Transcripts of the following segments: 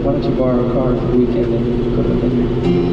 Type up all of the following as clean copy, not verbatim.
why don't you borrow a car for the weekend and come with me?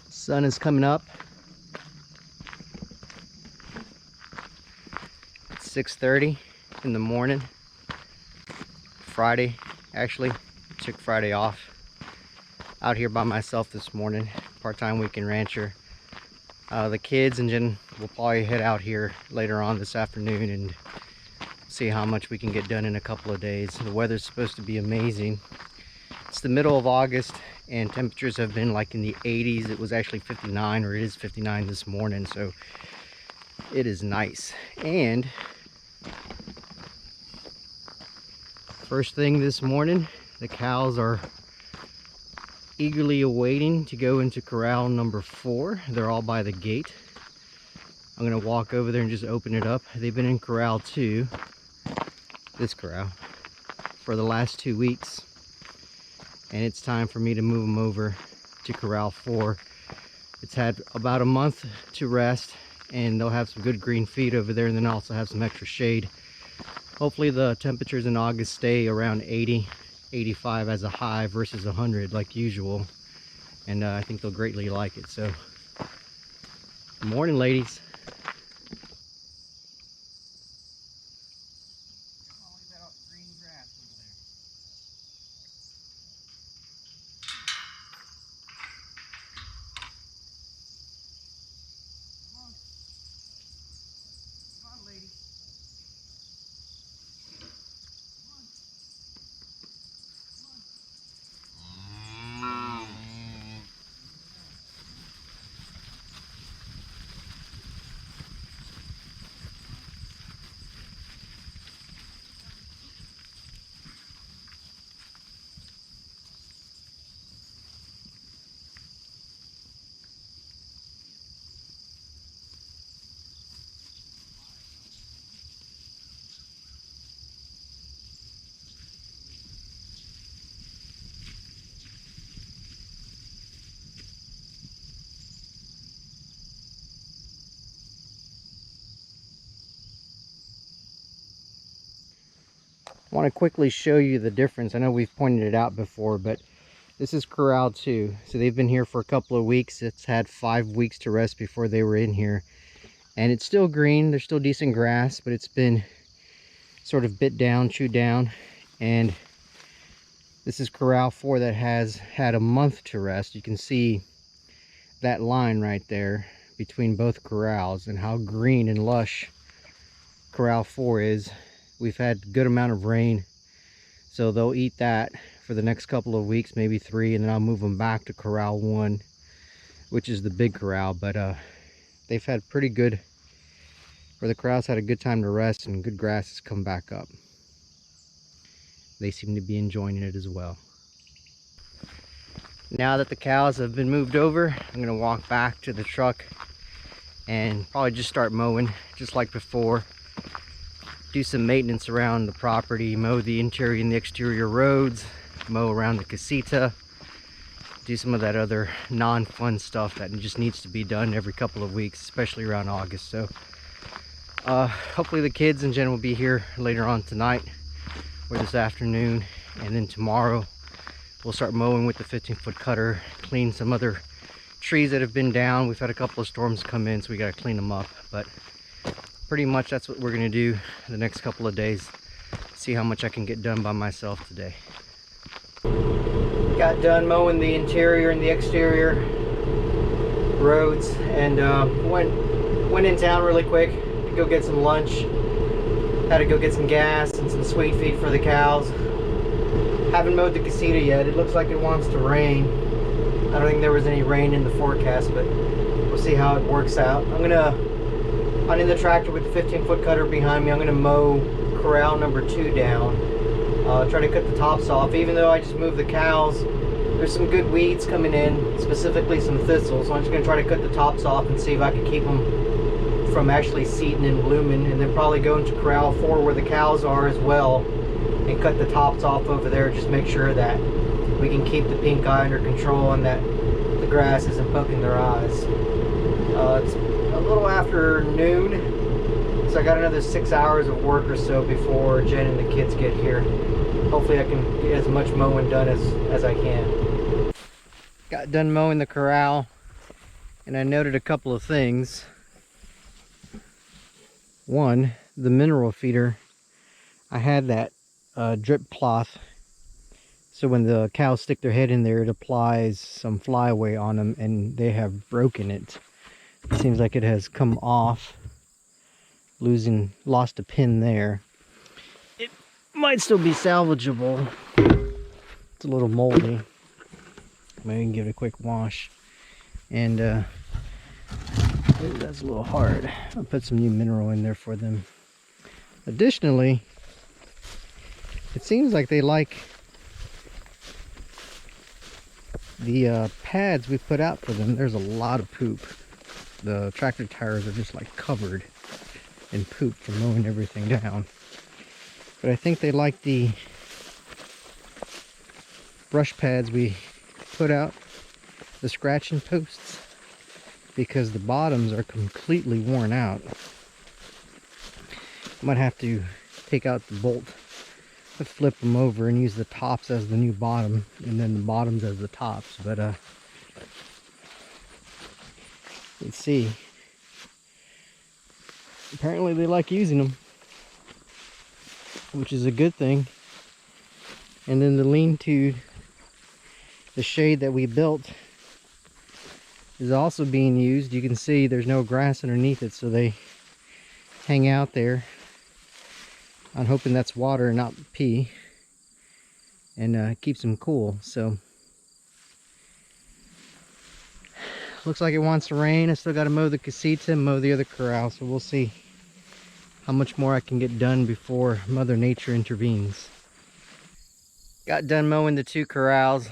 Sun is coming up. It's 6:30 in the morning. Friday, actually. Took Friday off. Out here by myself this morning. Part-time weekend rancher. The kids and Jen will probably head out here later on this afternoon and see how much we can get done in a couple of days. The weather's supposed to be amazing. It's the middle of August and temperatures have been like in the 80s. It was actually 59, or it is 59 this morning, so it is nice. And first thing this morning, the cows are eagerly awaiting to go into corral number 4. They're all by the gate. I'm gonna walk over there and just open it up. They've been in corral 2, this corral, for the last 2 weeks. And it's time for me to move them over to corral 4. It's had about a month to rest, and they'll have some good green feed over there, and then also have some extra shade. Hopefully the temperatures in August stay around 80, 85 as a high versus 100 like usual, and I think they'll greatly like it. So good morning, ladies. I want to quickly show you the difference. I know we've pointed it out before, but this is corral 2. So they've been here for a couple of weeks. It's had 5 weeks to rest before they were in here. And it's still green. There's still decent grass, but it's been sort of bit down, chewed down. And this is corral 4 that has had a month to rest. You can see that line right there between both corrals and how green and lush corral 4 is. We've had a good amount of rain, so they'll eat that for the next couple of weeks, maybe 3, and then I'll move them back to corral 1, which is the big corral. But they've had pretty good, or the corral's had a good time to rest, and good grass has come back up. They seem to be enjoying it as well. Now that the cows have been moved over, I'm gonna walk back to the truck and probably just start mowing just like before. Do some maintenance around the property, mow the interior and the exterior roads, mow around the casita, do some of that other non-fun stuff that just needs to be done every couple of weeks, especially around August. So hopefully the kids and Jen will be here later on tonight or this afternoon, and then tomorrow we'll start mowing with the 15-foot cutter, clean some other trees that have been down. We've had a couple of storms come in, so we got to clean them up. But pretty much that's what we're going to do the next couple of days. See how much I can get done by myself today. Got done mowing the interior and the exterior roads, and went in town really quick to go get some lunch. Had to go get some gas and some sweet feed for the cows. Haven't mowed the casita yet. It looks like it wants to rain. I don't think there was any rain in the forecast, but we'll see how it works out. I'm gonna I'm in the tractor with the 15-foot cutter behind me. I'm going to mow corral number 2 down. Try to cut the tops off. Even though I just moved the cows, there's some good weeds coming in, specifically some thistles. So I'm just going to try to cut the tops off and see if I can keep them from actually seeding and blooming. And then probably go into corral 4 where the cows are as well and cut the tops off over there. Just make sure that we can keep the pink eye under control and that the grass isn't poking their eyes. It's a little after noon, so I got another 6 hours of work or so before Jen and the kids get here. Hopefully I can get as much mowing done as I can. Got done mowing the corral, and I noted a couple of things. One, the mineral feeder, I had that drip cloth, so when the cows stick their head in there, it applies some flyaway on them, and they have broken it. It seems like it has come off, lost a pin there. It might still be salvageable. It's a little moldy. Maybe give it a quick wash. And maybe that's a little hard. I'll put some new mineral in there for them. Additionally, it seems like they like the pads we put out for them. There's a lot of poop. The tractor tires are just like covered in poop from mowing everything down. But I think they like the brush pads we put out, the scratching posts, because the bottoms are completely worn out. Might have to take out the bolt, flip them over, and use the tops as the new bottom, and then the bottoms as the tops. But let's see. Apparently they like using them, which is a good thing. And then the lean-to, the shade that we built, is also being used. You can see there's no grass underneath it, so they hang out there. I'm hoping that's water and not pee, and keeps them cool. So looks like it wants to rain. I still got to mow the casita and mow the other corral, so we'll see how much more I can get done before Mother Nature intervenes. Got done mowing the 2 corrals,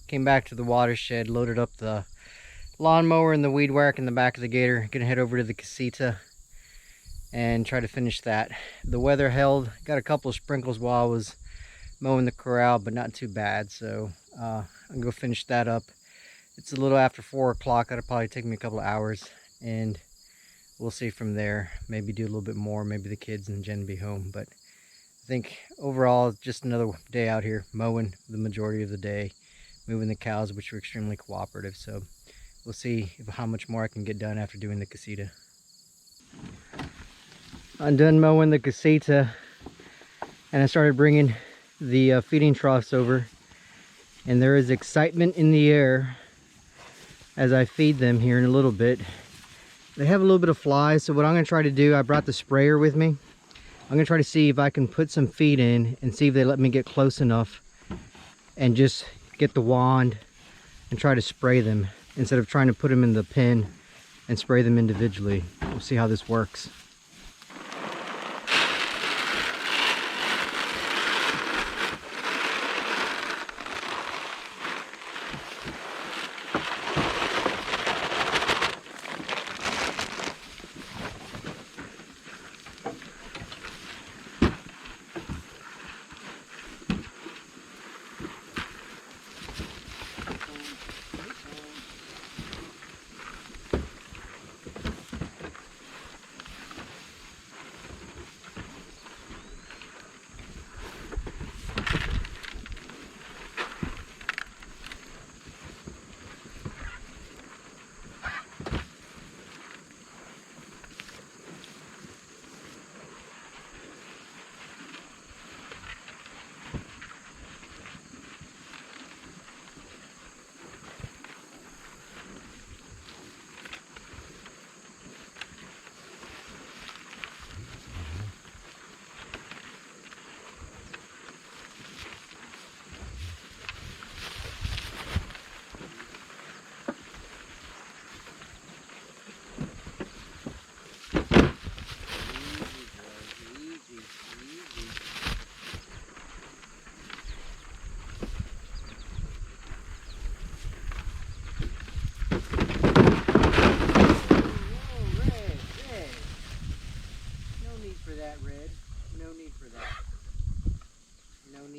came back to the watershed, loaded up the lawnmower and the weed whack in the back of the gator. Gonna head over to the casita and try to finish that. The weather held, got a couple of sprinkles while I was mowing the corral, but not too bad, so I'm gonna go finish that up. It's a little after 4 o'clock. That'll probably take me a couple of hours, and we'll see from there. Maybe do a little bit more, maybe the kids and Jen be home. But I think overall, just another day out here mowing the majority of the day, moving the cows, which were extremely cooperative. So we'll see how much more I can get done after doing the casita. I'm done mowing the casita, and I started bringing the feeding troughs over, and there is excitement in the air as I feed them here in a little bit. They have a little bit of flies, so what I'm going to try to do, I brought the sprayer with me. I'm going to try to see if I can put some feed in and see if they let me get close enough and just get the wand and try to spray them instead of trying to put them in the pen and spray them individually. We'll see how this works.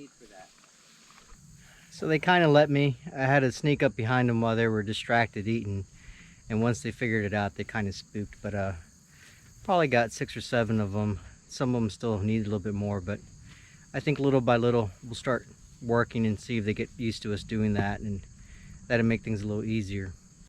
need for that. So they kind of let me. I had to sneak up behind them while they were distracted eating. And once they figured it out, they kind of spooked. But probably got 6 or 7 of them. Some of them still need a little bit more, but I think little by little we'll start working and see if they get used to us doing that, and that'll make things a little easier.